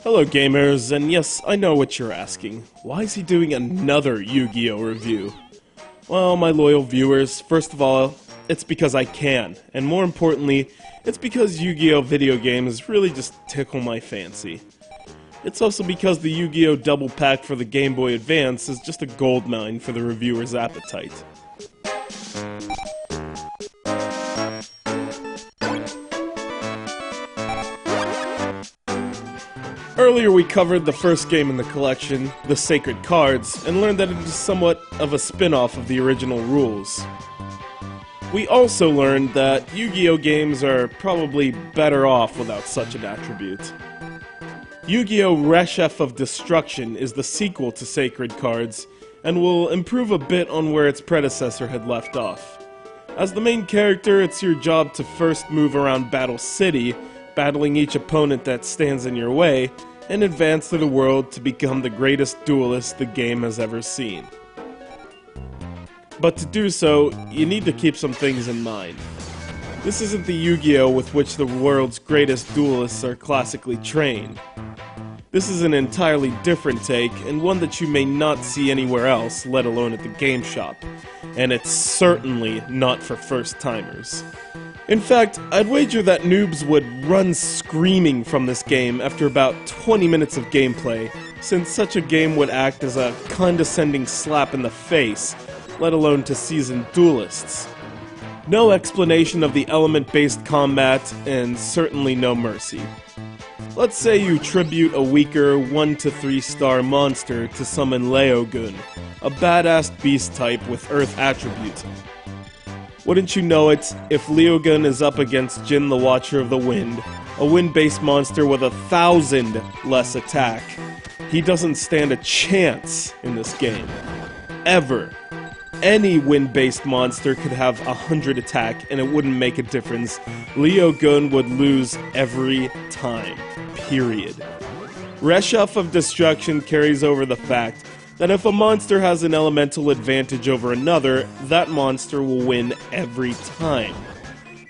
Hello gamers, and yes, I know what you're asking. Why is he doing another Yu-Gi-Oh review? Well, my loyal viewers, first of all, it's because I can, and more importantly, it's because Yu-Gi-Oh video games really just tickle my fancy. It's also because the Yu-Gi-Oh double pack for the Game Boy Advance is just a goldmine for the reviewer's appetite. Earlier we covered the first game in the collection, the Sacred Cards, and learned that it is somewhat of a spin-off of the original rules. We also learned that Yu-Gi-Oh games are probably better off without such an attribute. Yu-Gi-Oh! RESHEF of Destruction is the sequel to Sacred Cards, and will improve a bit on where its predecessor had left off. As the main character, it's your job to first move around Battle City, battling each opponent that stands in your way, and advance through the world to become the greatest duelist the game has ever seen. But to do so, you need to keep some things in mind. This isn't the Yu-Gi-Oh! With which the world's greatest duelists are classically trained. This is an entirely different take, and one that you may not see anywhere else, let alone at the game shop. And it's certainly not for first-timers. In fact, I'd wager that noobs would run screaming from this game after about 20 minutes of gameplay, since such a game would act as a condescending slap in the face, let alone to seasoned duelists. No explanation of the element-based combat, and certainly no mercy. Let's say you tribute a weaker 1 to 3 star monster to summon Leogun, a badass beast type with Earth attribute. Wouldn't you know it, if Leogun is up against Jin the Watcher of the Wind, a wind-based monster with 1,000 less attack, he doesn't stand a chance in this game. Ever. Any wind-based monster could have 100 attack and it wouldn't make a difference. Leogun would lose every time. Period. RESHEF of Destruction carries over the fact that if a monster has an elemental advantage over another, that monster will win every time.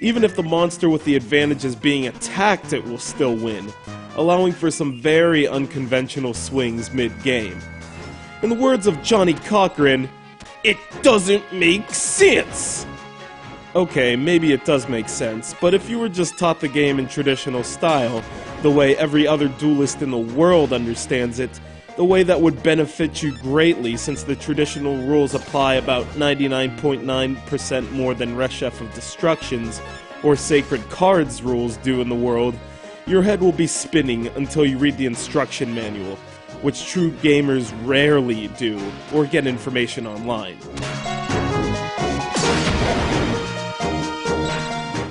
Even if the monster with the advantage is being attacked, it will still win, allowing for some very unconventional swings mid-game. In the words of Johnny Cochran, it doesn't make sense! Okay, maybe it does make sense, but if you were just taught the game in traditional style, the way every other duelist in the world understands it, the way that would benefit you greatly since the traditional rules apply about 99.9% more than RESHEF of Destruction's or Sacred Cards rules do in the world, your head will be spinning until you read the instruction manual, which true gamers rarely do, or get information online.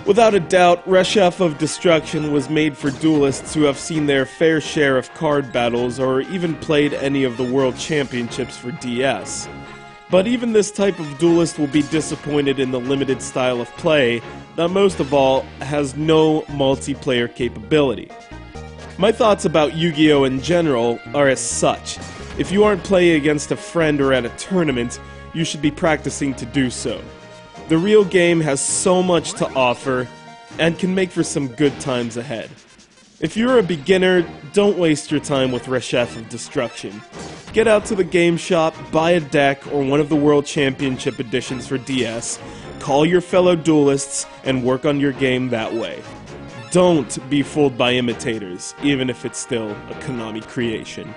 Without a doubt, RESHEF of Destruction was made for duelists who have seen their fair share of card battles or even played any of the World Championships for DS. But even this type of duelist will be disappointed in the limited style of play that most of all has no multiplayer capability. My thoughts about Yu-Gi-Oh! In general are as such. If you aren't playing against a friend or at a tournament, you should be practicing to do so. The real game has so much to offer, and can make for some good times ahead. If you're a beginner, don't waste your time with RESHEF of Destruction. Get out to the game shop, buy a deck or one of the World Championship editions for DS, call your fellow duelists, and work on your game that way. Don't be fooled by imitators, even if it's still a Konami creation.